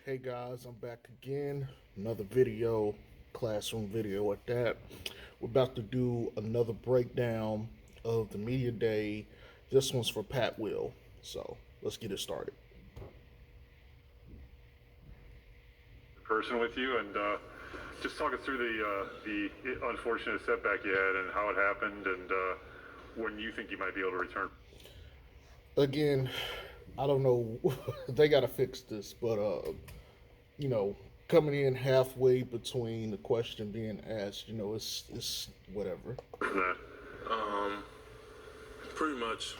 Hey guys, I'm back again. Another video, classroom video at that. We're about to do another breakdown of the media day. This one's for Pat Will. So let's get it started. Person with you and just talk us through the unfortunate setback you had and how it happened and when you think you might be able to return. Again, I don't know. They got to fix this, but you know, coming in halfway between the question being asked, it's whatever. From that. Um, Pretty much,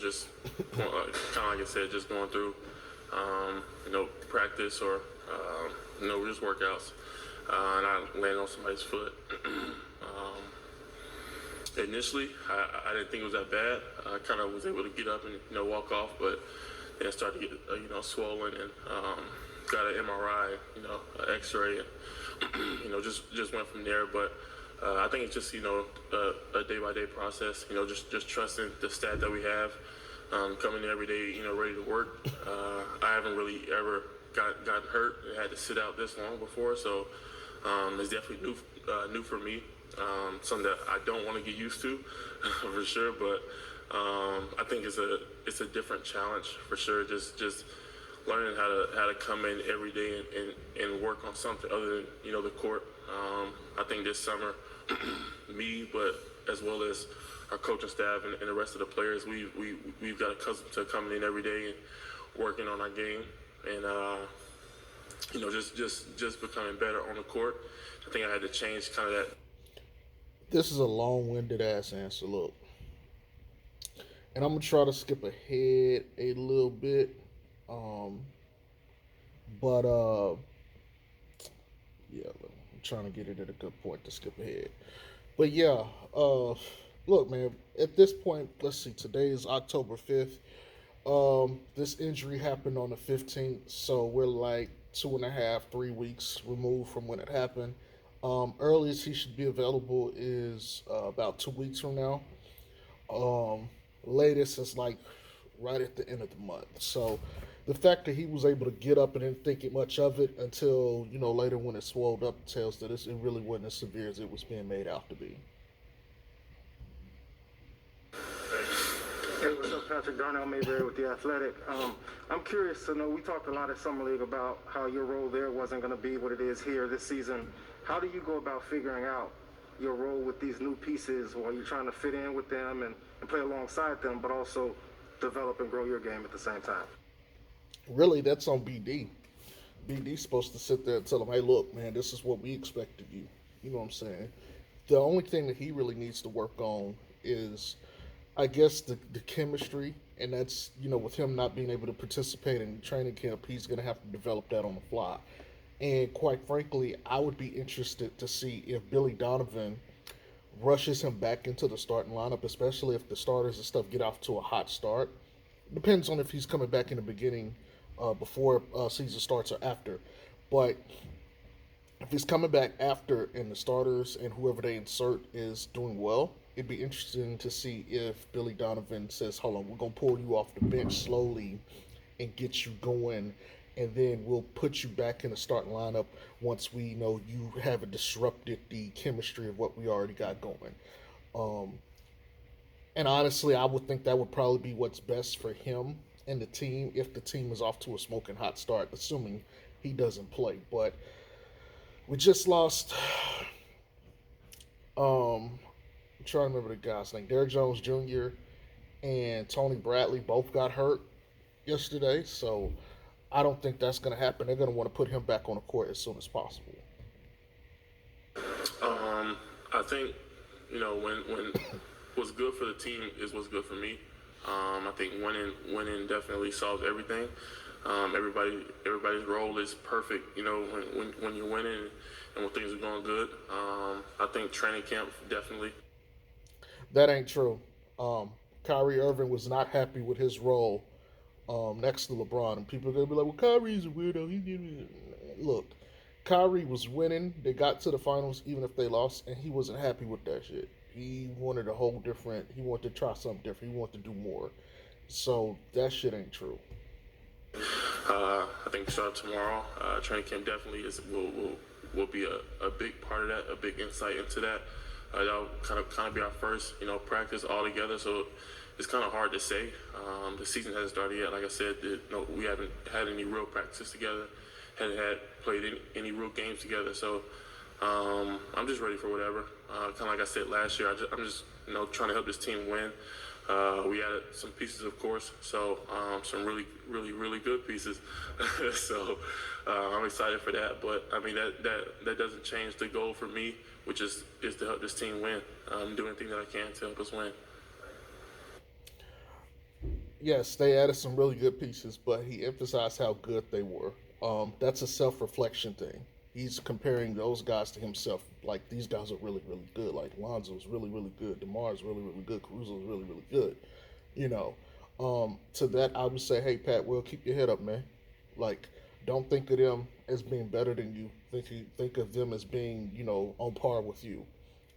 just kind of like I said, just going through, practice or, just workouts, and I landed on somebody's foot. Initially, I didn't think it was that bad. I kind of was able to get up and walk off, but then it started to get swollen and got an MRI, an X-ray, and just went from there. But I think it's just a day by day process. Just trusting the staff that we have, coming in every day, ready to work. I haven't really ever gotten hurt and had to sit out this long before, so it's definitely new for me. Something that I don't want to get used to, for sure. But I think it's a different challenge for sure. Just learning how to come in every day and work on something other than the court. I think this summer, me, but as well as our coaching staff and the rest of the players, we've got accustomed to coming in every day and working on our game and just becoming better on the court. I think I had to change kind of that. This is a long-winded ass answer. Look, and I'm gonna try to skip ahead a little bit. Um, but yeah, I'm trying to get it at a good point to skip ahead. But yeah, look, man. At this point, let's see. Today is October 5th. This injury happened on the 15th, so we're like 2.5, 3 weeks removed from when it happened. Earliest he should be available is about 2 weeks from now. Um, Latest is like right at the end of the month. So the fact that he was able to get up and didn't think much of it until later when it swelled up tells that it really wasn't as severe as it was being made out to be. Hey, what's up, Patrick? Darnell Mayberry with The Athletic. I'm curious to know, we talked a lot at Summer League about how your role there wasn't going to be what it is here this season. How do you go about figuring out your role with these new pieces while you're trying to fit in with them and play alongside them, but also develop and grow your game at the same time? Really, that's on BD. BD's supposed to sit there and tell him, hey, look, man, this is what we expect of you. You know what I'm saying? The only thing that he really needs to work on is, I guess, the chemistry. And that's, with him not being able to participate in training camp, he's going to have to develop that on the fly. And quite frankly, I would be interested to see if Billy Donovan rushes him back into the starting lineup, especially if the starters and stuff get off to a hot start. Depends on if he's coming back in the beginning, before season starts or after. But if he's coming back after and the starters and whoever they insert is doing well, it'd be interesting to see if Billy Donovan says, hold on, we're going to pull you off the bench slowly and get you going, and then we'll put you back in the starting lineup once we know you haven't disrupted the chemistry of what we already got going. Um, and honestly, I would think that would probably be what's best for him and the team if the team is off to a smoking hot start, assuming he doesn't play. But we just lost. I'm trying to remember the guy's name. Derrick Jones Jr. and Tony Bradley both got hurt yesterday, so I don't think that's going to happen. They're going to want to put him back on the court as soon as possible. I think when what's good for the team is what's good for me. I think winning definitely solves everything. Everybody's role is perfect. When you're winning and when things are going good. I think training camp definitely. That ain't true. Kyrie Irving was not happy with his role next to LeBron, and people are gonna be like, "Well, Kyrie's a weirdo. He didn't look." Kyrie was winning. They got to the finals, even if they lost, and he wasn't happy with that shit. He wanted a whole different. He wanted to try something different. He wanted to do more. So that shit ain't true. I think start tomorrow. Training camp definitely will be a big part of that, a big insight into that. That'll kind of be our first, practice all together. So it's kind of hard to say. The season hasn't started yet. Like I said, we haven't had any real practices together. Hadn't played any real games together. So I'm just ready for whatever. Kind of like I said last year, I'm just trying to help this team win. We added some pieces, of course, so some really, really, really good pieces. So I'm excited for that. But I mean, that doesn't change the goal for me, which is to help this team win. Do anything that I can to help us win. Yes, they added some really good pieces, but he emphasized how good they were. That's a self-reflection thing. He's comparing those guys to himself. Like, these guys are really, really good. Like, Lonzo's really, really good. DeMar's really, really good. Caruso's really, really good. You know, to that, I would say, hey, Pat, well, keep your head up, man. Like, don't think of them as being better than you. Think of them as being, on par with you,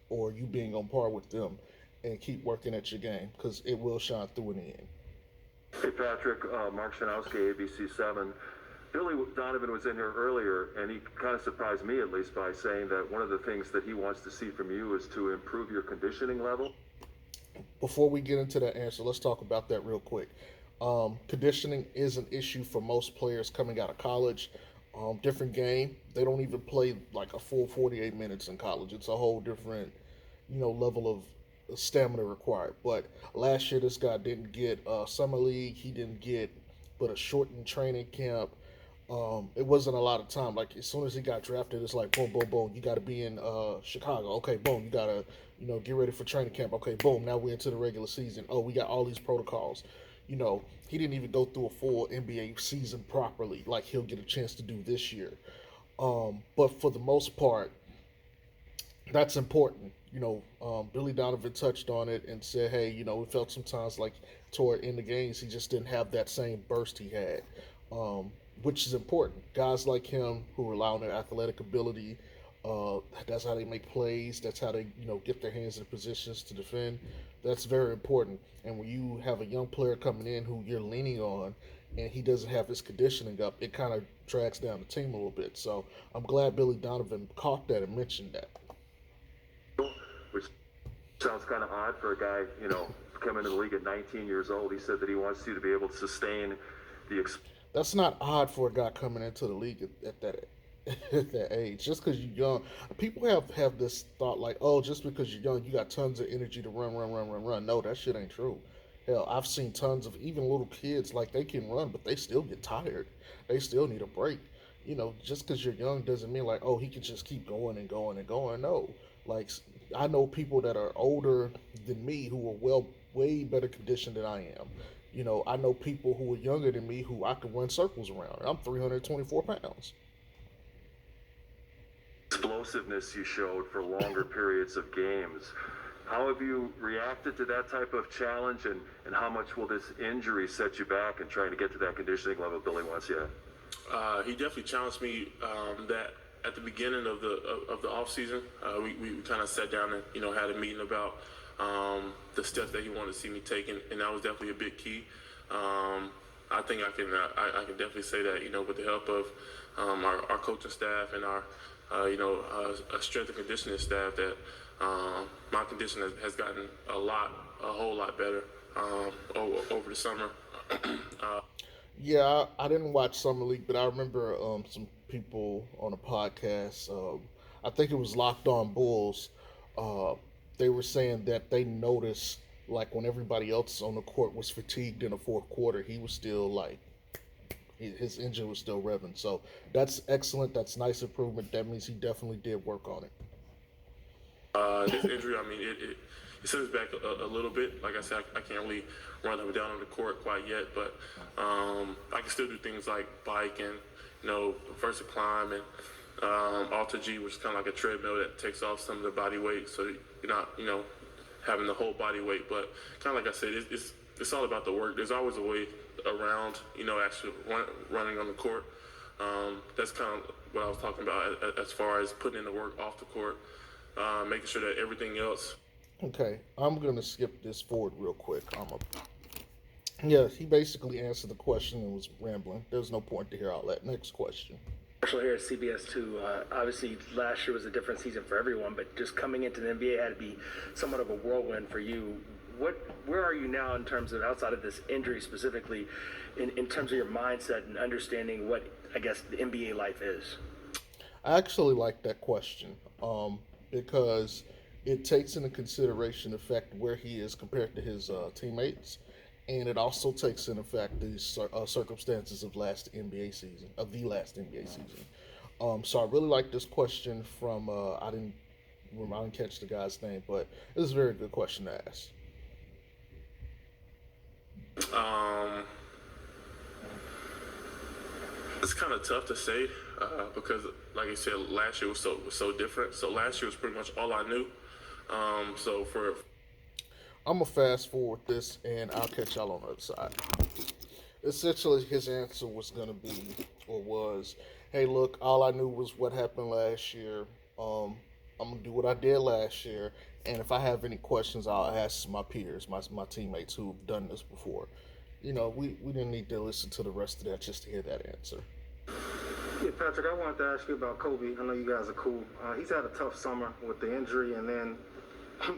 or you being on par with them, and keep working at your game, because it will shine through in the end. Hey, Patrick, Mark Shanowski, ABC7. Billy Donovan was in here earlier, and he kind of surprised me, at least, by saying that one of the things that he wants to see from you is to improve your conditioning level. Before we get into that answer, let's talk about that real quick. Conditioning is an issue for most players coming out of college. Different game. They don't even play like a full 48 minutes in college. It's a whole different, level of stamina required. But last year, this guy didn't get summer league. He didn't get but a shortened training camp. It wasn't a lot of time. Like, as soon as he got drafted, it's like boom, boom, boom. You got to be in Chicago. Okay, boom. You got to get ready for training camp. Okay, boom. Now we're into the regular season. Oh, we got all these protocols. He didn't even go through a full NBA season properly, like he'll get a chance to do this year. But for the most part, that's important. Billy Donovan touched on it and said, hey, it felt sometimes like toward in the games he just didn't have that same burst he had, which is important. Guys like him who rely on their athletic ability, that's how they make plays. That's how they, get their hands in positions to defend. That's very important. And when you have a young player coming in who you're leaning on and he doesn't have his conditioning up, it kind of drags down the team a little bit. So I'm glad Billy Donovan caught that and mentioned that. Which sounds kind of odd for a guy, coming into the league at 19 years old. He said that he wants you to be able to sustain the That's not odd for a guy coming into the league at that at that age. Just because you're young, people have this thought like, oh, just because you're young, you got tons of energy to run. No, that shit ain't true. Hell, I've seen tons of even little kids, like, they can run, but they still get tired. They still need a break. Just because you're young doesn't mean like, oh, he can just keep going and going and going. No, like, I know people that are older than me who are way better conditioned than I am. I know people who are younger than me who I can run circles around. I'm 324 pounds. explosiveness you showed for longer periods of games. How have you reacted to that type of challenge, and how much will this injury set you back in trying to get to that conditioning level Billy wants you at? He definitely challenged me that at the beginning of the off season. We kind of sat down and had a meeting about the steps that he wanted to see me taking, and that was definitely a big key. I think I can definitely say that with the help of our coaching staff and our strength and conditioning staff, that my condition has gotten a whole lot better over the summer. Yeah, I didn't watch Summer League, but I remember some people on a podcast. I think it was Locked On Bulls. They were saying that they noticed, like, when everybody else on the court was fatigued in the fourth quarter, he was still like, his engine was still revving. So that's excellent. That's nice improvement. That means he definitely did work on it. This injury, I mean, it set us back a little bit. Like I said, I can't really run up and down on the court quite yet, but I can still do things like bike and, vertical climb and Alter G, which is kind of like a treadmill that takes off some of the body weight, so you're not, having the whole body weight. But kind of like I said, it's all about the work. There's always a way around, actually running on the court. That's kind of what I was talking about as far as putting in the work off the court, making sure that everything else. Okay, I'm going to skip this forward real quick. Yeah, he basically answered the question and was rambling. There's no point to hear all that. Next question. Marshall here at CBS 2. Obviously, last year was a different season for everyone, but just coming into the NBA had to be somewhat of a whirlwind for you. Where are you now in terms of, outside of this injury specifically, in terms of your mindset and understanding what, I guess, the NBA life is? I actually like that question because it takes into consideration the fact where he is compared to his teammates, and it also takes into effect the circumstances of the last NBA season. So I really like this question from I didn't catch the guy's name, but it was a very good question to ask. It's kind of tough to say because, like I said, last year was so different. So last year was pretty much all I knew. So for I'm gonna fast forward this, and I'll catch y'all on the other side. Essentially, his answer was gonna be, or was, "Hey, look, all I knew was what happened last year. I'm gonna do what I did last year, and if I have any questions, I'll ask my peers, my teammates who've done this before." We didn't need to listen to the rest of that just to hear that answer. Yeah, Patrick, I wanted to ask you about Kobe. I know you guys are cool. He's had a tough summer with the injury, and then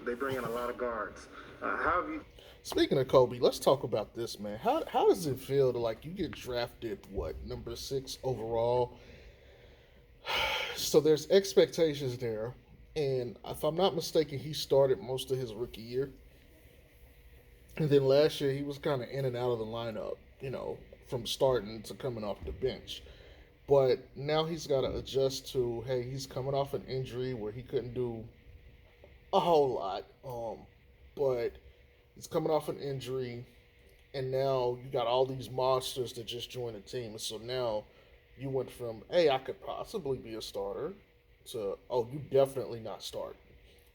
they bring in a lot of guards. How have you? Speaking of Kobe, let's talk about this, man. How does it feel to, like, you get drafted, number 6 overall? So there's expectations there, and if I'm not mistaken, he started most of his rookie year. And then last year, he was kind of in and out of the lineup, from starting to coming off the bench. But now he's got to adjust to, hey, he's coming off an injury where he couldn't do a whole lot. But he's coming off an injury, and now you got all these monsters that just joined the team. And so now you went from, hey, I could possibly be a starter, to, oh, you definitely not starting.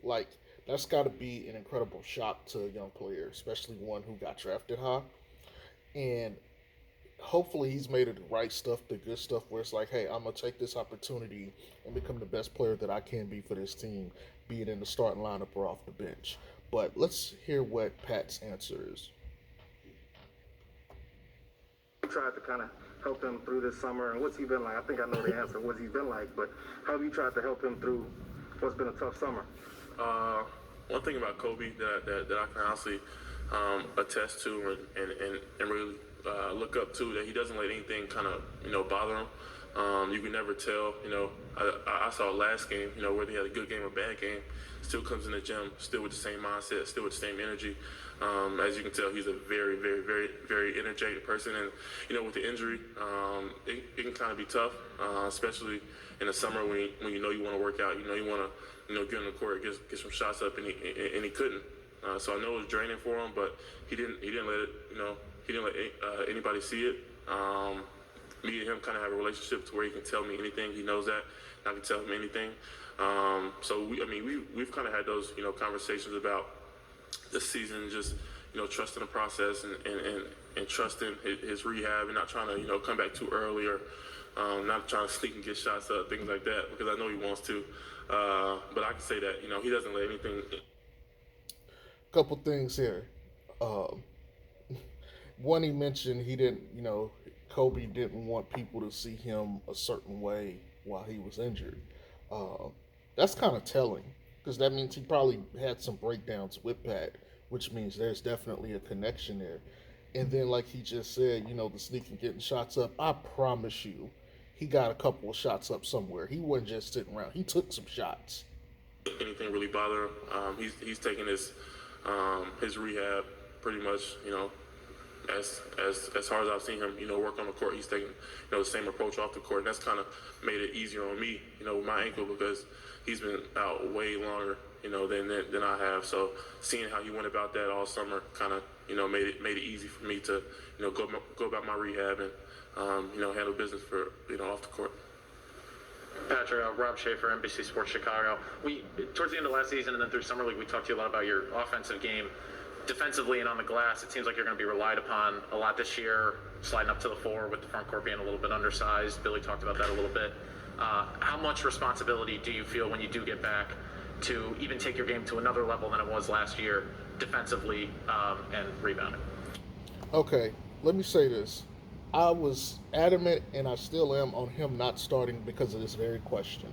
Like, that's got to be an incredible shock to a young player, especially one who got drafted high. And hopefully he's made it the right stuff, the good stuff, where it's like, hey, I'm going to take this opportunity and become the best player that I can be for this team, be it in the starting lineup or off the bench. But let's hear what Pat's answer is. You tried to kind of help him through this summer, and what's he been like? I think I know the answer, what's he been like, but how have you tried to help him through what's been a tough summer? One thing about Kobe that I can honestly attest to and really look up to, that he doesn't let anything kind of bother him. You can never tell. I saw last game, whether he had a good game or bad game, still comes in the gym, still with the same mindset, still with the same energy. As you can tell, he's a very, very, very, very energetic person, and with the injury, it can kind of be tough, especially in the summer when you want to work out, you want to get on the court, get some shots up, and he couldn't. So I know it was draining for him, but he didn't let it, he didn't let anybody see it. Me and him kind of have a relationship to where he can tell me anything. He knows that, and I can tell him anything. So we've kind of had those conversations about this season, just trusting the process and trusting his rehab, and not trying to come back too early, or not trying to sneak and get shots up, things like that, because I know he wants to. But I can say that he doesn't let anything. Couple things here. One, he mentioned he didn't, Kobe didn't want people to see him a certain way while he was injured. That's kind of telling, because that means he probably had some breakdowns with Pat, which means there's definitely a connection there. And then, like he just said, the sneaking, getting shots up, I promise you, he got a couple of shots up somewhere. He wasn't just sitting around. He took some shots. Anything really bother him? He's taking his rehab pretty much, as hard as I've seen him, work on the court. He's taking, the same approach off the court, and that's kind of made it easier on me, with my ankle, because he's been out way longer, than I have. So seeing how he went about that all summer kind of, made it easy for me to, go about my rehab and, handle business for, off the court. Patrick, Rob Schaefer, NBC Sports Chicago. Towards the end of last season and then through Summer League, we talked to you a lot about your offensive game. Defensively and on the glass, it seems like you're going to be relied upon a lot this year, sliding up to the 4 with the front court being a little bit undersized. Billy talked about that a little bit. How much responsibility do you feel when you do get back to even take your game to another level than it was last year, defensively and rebounding? Okay, let me say this. I was adamant, and I still am, on him not starting because of this very question.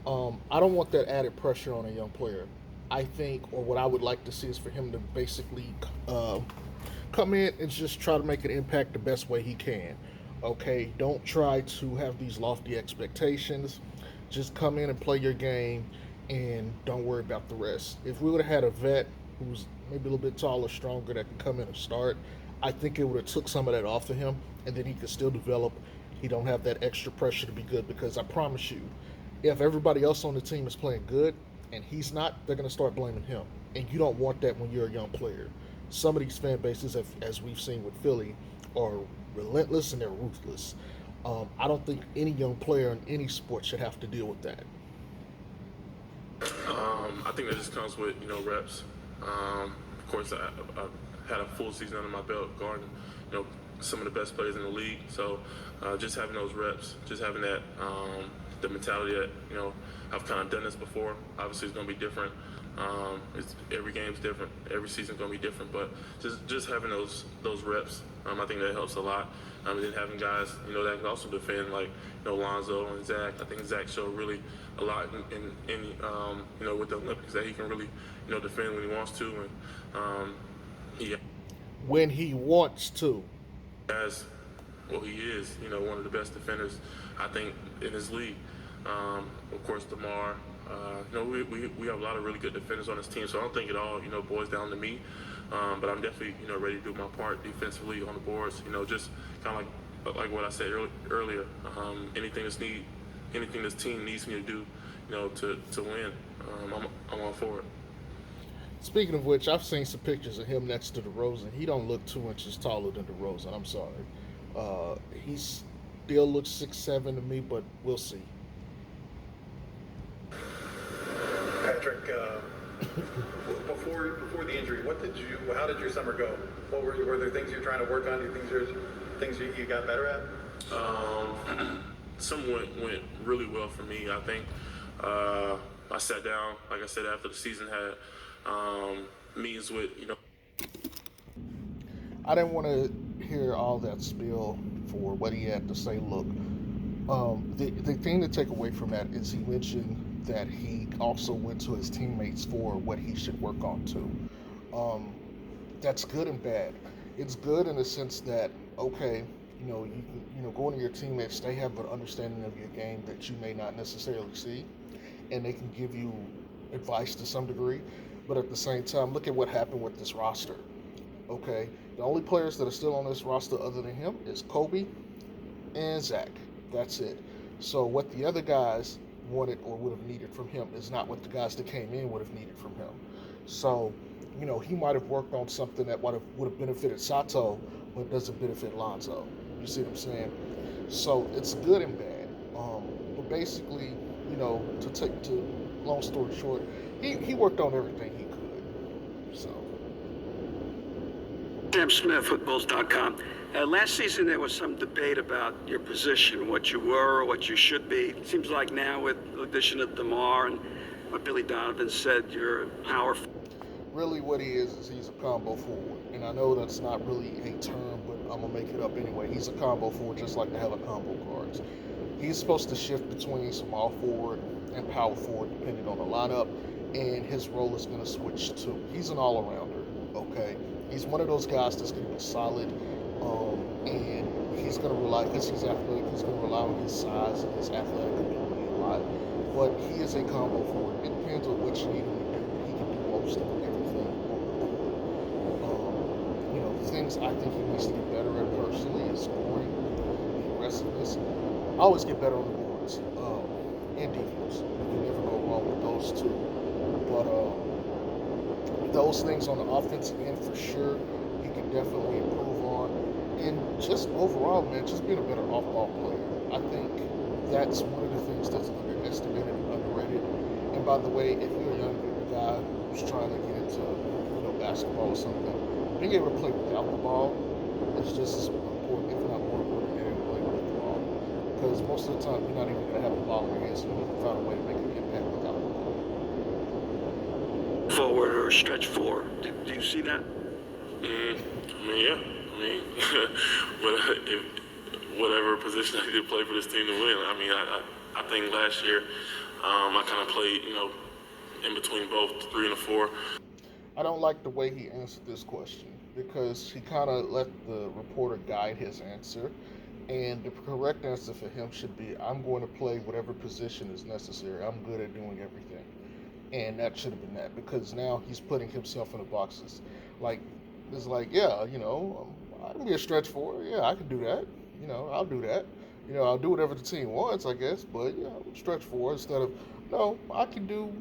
I don't want that added pressure on a young player. I think, or what I would like to see is for him to basically come in and just try to make an impact the best way he can. Okay, don't try to have these lofty expectations. Just come in and play your game and don't worry about the rest. If we would have had a vet who's maybe a little bit taller, stronger that can come in and start, I think it would have took some of that off of him and then he could still develop. He don't have that extra pressure to be good because I promise you, if everybody else on the team is playing good and he's not, they're going to start blaming him. And you don't want that when you're a young player. Some of these fan bases, as we've seen with Philly, are relentless and they're ruthless. I don't think any young player in any sport should have to deal with that. I think that just comes with reps. Of course, I had a full season under my belt guarding some of the best players in the league. So just having those reps, just having that the mentality that I've kind of done this before. Obviously, it's going to be different. Every game's different. Every season's going to be different. But just having those reps, I think that helps a lot. And then having guys that can also defend, like Lonzo and Zach. I think Zach showed really a lot in with the Olympics that he can really defend when he wants to, and When he wants to. he is one of the best defenders I think in his league. Of course, DeMar. We have a lot of really good defenders on this team, so I don't think it all boils down to me. But I'm definitely ready to do my part defensively on the boards. Just kind of like what I said earlier. Anything this team needs me to do, to win, I'm all for it. Speaking of which, I've seen some pictures of him next to DeRozan. He don't look 2 inches taller than DeRozan. I'm sorry. He still looks 6'7" to me, but we'll see. Patrick, before the injury, how did your summer go? Were there things you're trying to work on? Do you think there's things you got better at? Some went really well for me. I think I sat down, like I said, after the season had meetings with I didn't want to hear all that spiel for what he had to say. Look, the thing to take away from that is he mentioned that he also went to his teammates for what he should work on too. That's good and bad. It's good in the sense that, okay, you going to your teammates, they have an understanding of your game that you may not necessarily see, and they can give you advice to some degree. But at the same time, look at what happened with this roster. Okay, the only players that are still on this roster other than him is Kobe and Zach. That's it. So what the other guys wanted or would have needed from him is not what the guys that came in would have needed from him. So, he might have worked on something that would have benefited Sato, but it doesn't benefit Lonzo. You see what I'm saying? So it's good and bad. But basically, to long story short, he worked on everything he could. So. Sam Smith with Bulls.com. Last season there was some debate about your position, what you were or what you should be. It seems like now with the addition of DeMar and what Billy Donovan said, you're a power forward. Really what he is he's a combo forward. And I know that's not really a term, but I'm going to make it up anyway. He's a combo forward just like they have a combo guards. He's supposed to shift between small forward and power forward depending on the lineup, and his role is going to switch to, he's an all-arounder, okay? He's one of those guys that's going to be solid, and he's going to rely, because he's athletic, he's going to rely on his size and his athletic ability a lot. But he is a combo forward. It depends on what you need him to do. He can do most of everything. Things I think he needs to get better at personally is scoring, the aggressiveness. I always get better on the boards and defense. You can never go wrong with those two. But those things on the offensive end for sure, he can definitely improve on. And just overall, man, just being a better off-ball player. I think that's one of the things that's underestimated and underrated. And by the way, if you're a younger guy who's trying to get into basketball or something, being able to play without the ball is just as important, if not more important, than being able to play with the ball. Because most of the time, you're not even going to have the ball in your hands, so you need to find a way to make an impact without the ball. Forward or stretch four. Do you see that? Yeah. I mean, whatever position I need to play for this team to win. I mean, I think last year I kind of played, in between both 3 and 4. I don't like the way he answered this question because he kind of let the reporter guide his answer. And the correct answer for him should be, I'm going to play whatever position is necessary. I'm good at doing everything. And that should have been that, because now he's putting himself in the boxes. Like, it's like, yeah, I can be a stretch forward. Yeah, I can do that. I'll do that. I'll do whatever the team wants, I guess. But, I'm stretch forward instead of, no, I can do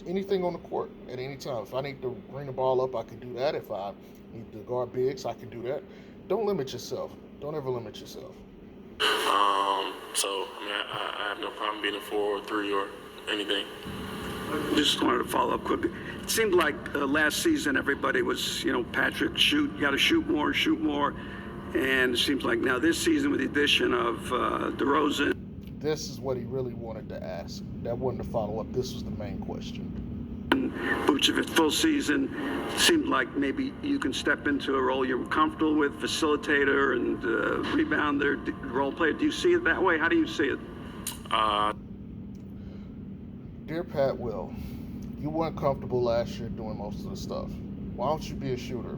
anything on the court at any time. If I need to bring the ball up, I can do that. If I need to guard bigs, I can do that. Don't limit yourself. Don't ever limit yourself. So, I mean, I have no problem being a 4 or 3 or anything. Just wanted to follow up quickly. It seemed like last season everybody was, Patrick, you got to shoot more. And it seems like now this season with the addition of DeRozan. This is what he really wanted to ask. That wasn't a follow-up. This was the main question. Vucevic full season, seemed like maybe you can step into a role you're comfortable with, facilitator and rebounder, role player. Do you see it that way? How do you see it? Dear Pat Will, you weren't comfortable last year doing most of the stuff. Why don't you be a shooter?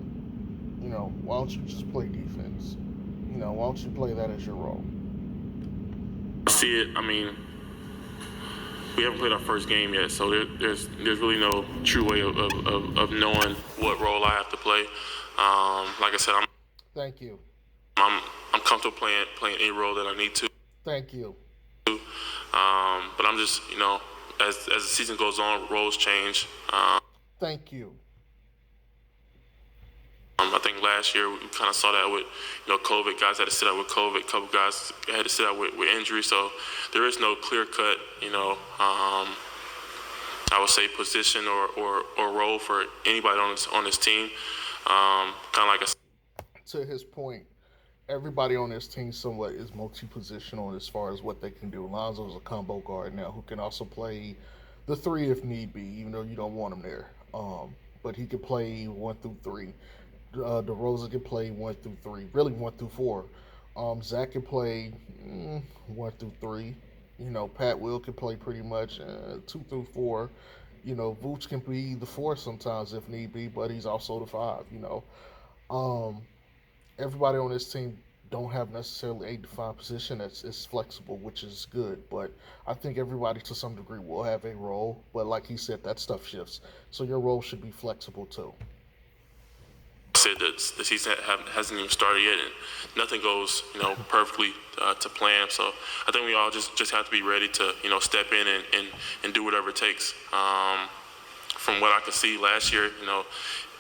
Why don't you just play defense? Why don't you play that as your role? I see it. I mean, we haven't played our first game yet, so there's really no true way of knowing what role I have to play. Like I said, Thank you. I'm comfortable playing any role that I need to. Thank you. But I'm just, as the season goes on, roles change. Thank you. I think last year we kind of saw that with, COVID. Guys had to sit out with COVID. A couple guys had to sit out with injury. So there is no clear cut, I would say position or role for anybody on this team. Kind of like to his point, everybody on this team somewhat is multi-positional as far as what they can do. Lonzo's a combo guard now who can also play the 3 if need be, even though you don't want him there. But he can play 1 through 3. DeRozan can play 1 through 3, really 1 through 4. Zach can play 1 through 3. Pat Will can play pretty much 2 through 4. Vooch can be the 4 sometimes if need be, but he's also the 5. Everybody on this team don't have necessarily a defined position that's flexible, which is good. But I think everybody to some degree will have a role. But like he said, that stuff shifts. So your role should be flexible too. Said that the season hasn't even started yet, and nothing goes, perfectly to plan. So I think we all just have to be ready to, step in and do whatever it takes. From what I could see last year,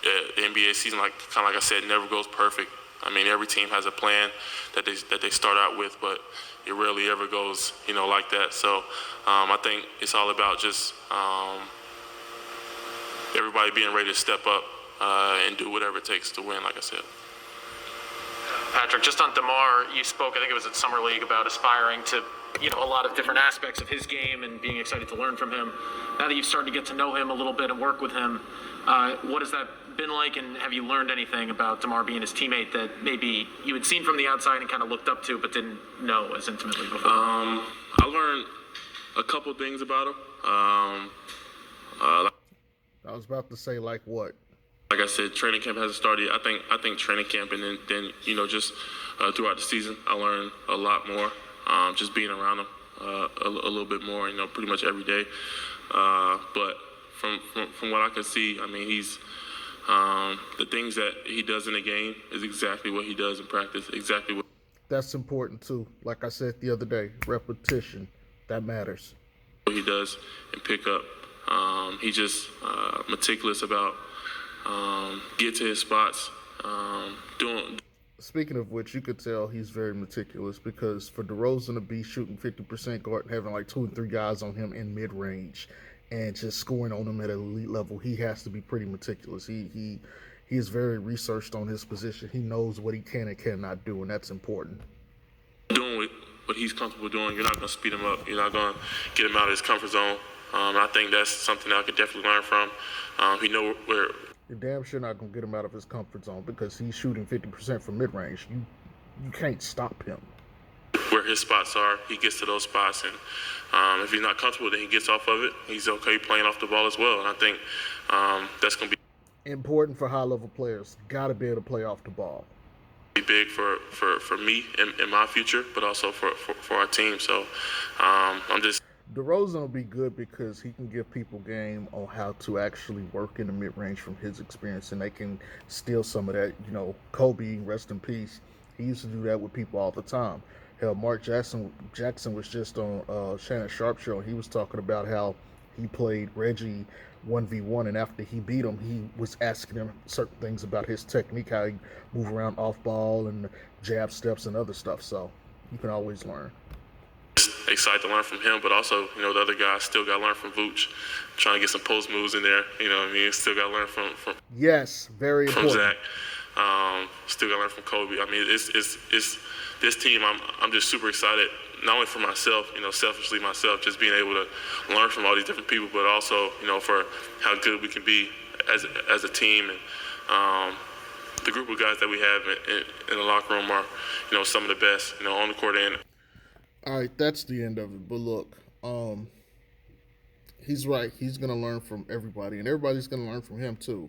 the NBA season, like I said, never goes perfect. I mean, every team has a plan that they start out with, but it rarely ever goes, like that. So I think it's all about just everybody being ready to step up and do whatever it takes to win, like I said. Patrick, just on DeMar, you spoke, I think it was at Summer League, about aspiring to, a lot of different aspects of his game and being excited to learn from him. Now that you've started to get to know him a little bit and work with him, what has that been like, and have you learned anything about DeMar being his teammate that maybe you had seen from the outside and kind of looked up to but didn't know as intimately before? I learned a couple things about him. I was about to say, like what? Like I said, training camp hasn't started. I think training camp and then just throughout the season, I learned a lot more. Just being around him a little bit more, pretty much every day. But from what I can see, I mean, he's the things that he does in the game is exactly what he does in practice. Exactly what. That's important too. Like I said the other day, repetition, that matters. What he does in pickup. He's just meticulous about. Get to his spots, doing. Speaking of which, you could tell he's very meticulous, because for DeRozan to be shooting 50% guard and having like 2 and 3 guys on him in mid-range and just scoring on him at an elite level, he has to be pretty meticulous. He is very researched on his position. He knows what he can and cannot do, and that's important. Doing what he's comfortable doing, you're not going to speed him up. You're not going to get him out of his comfort zone. I think that's something that I could definitely learn from. He knows where you're damn sure not gonna get him out of his comfort zone because he's shooting 50% from mid range. You can't stop him. Where his spots are, he gets to those spots, and if he's not comfortable, then he gets off of it. He's okay playing off the ball as well, and I think that's going to be Important for high level players. Got to be able to play off the ball. big for me in my future, but also for our team. So I'm just. DeRozan will be good because he can give people game on how to actually work in the mid-range from his experience, and they can steal some of that. You know, Kobe, rest in peace, he used to do that with people all the time. Hell, Mark Jackson was just on Shannon Sharp show, and he was talking about how he played Reggie 1v1, and after he beat him, he was asking him certain things about his technique, how he move around off ball and jab steps and other stuff. So you can always learn. Excited to learn from him, but also, you know, the other guys still got to learn from Vooch, trying to get some post moves in there. You know what I mean? Still got to learn from Yes, very from important. Zach. Still got to learn from Kobe. I mean, it's this team. I'm just super excited, not only for myself, you know, selfishly myself, just being able to learn from all these different people, but also, you know, for how good we can be as a team. And the group of guys that we have in the locker room are, you know, some of the best, you know, on the court and. All right, that's the end of it. But look, he's right. He's gonna learn from everybody, and everybody's gonna learn from him too.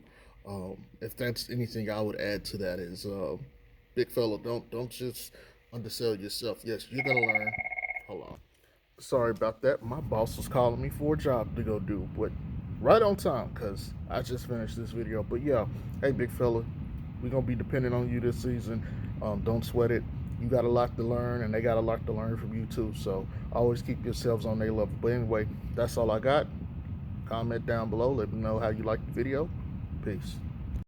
If that's anything I would add to that is, big fella, don't just undersell yourself. Yes, you're gonna learn. Hold on. Sorry about that. My boss was calling me for a job to go do, but right on time because I just finished this video. But yeah, hey, big fella, we're gonna be dependent on you this season. Don't sweat it. You got a lot to learn, and they got a lot to learn from you too. So always keep yourselves on their level. But anyway, that's all I got. Comment down below. Let me know how you like the video. Peace.